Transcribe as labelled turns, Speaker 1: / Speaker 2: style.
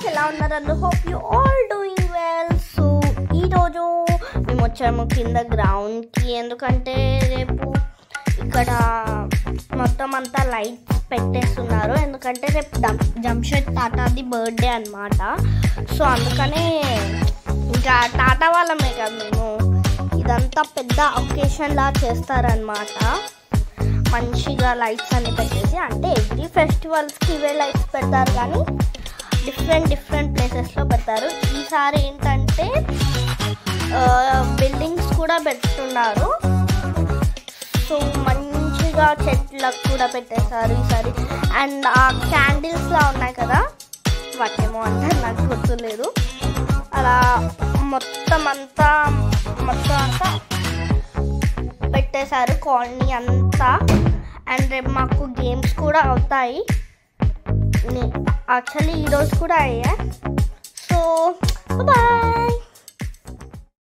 Speaker 1: guys, ఎలా ఉన్నారు అందరూ? Hope you all doing well. So ఈరోజు మేము వచ్చాము కింద గ్రౌండ్కి. ఎందుకంటే రేపు ఇక్కడ మొత్తం అంతా లైట్స్ పెట్టేస్తున్నారు. ఎందుకంటే రేపు జంషెడ్ టాటాది బర్త్డే అన్నమాట. సో అందుకనే ఇంకా టాటా వాళ్ళమే కదా మేము, ఇదంతా పెద్ద ఒకేషన్లా చేస్తారనమాట. మంచిగా లైట్స్ అన్ని పెట్టేసి, అంటే ఎవ్రీ ఫెస్టివల్స్కి ఇవే లైట్స్ పెడతారు కానీ డిఫరెంట్ ప్లేసెస్లో పెడతారు. ఈసారి ఏంటంటే బిల్డింగ్స్ కూడా పెట్టున్నారు. సో మంచిగా చెట్లకు కూడా పెట్టేశారు ఈసారి. అండ్ ఆ క్యాండిల్స్లా ఉన్నాయి కదా, వాటేమో అంటే నాకు గుర్తులేదు. అలా మొత్తం అంతా పెట్టేశారు కాలనీ అంతా. అండ్ రేపు మాకు గేమ్స్ కూడా అవుతాయి. యాక్చువల్లీ ఈరోజు కూడా అయ్యాయి.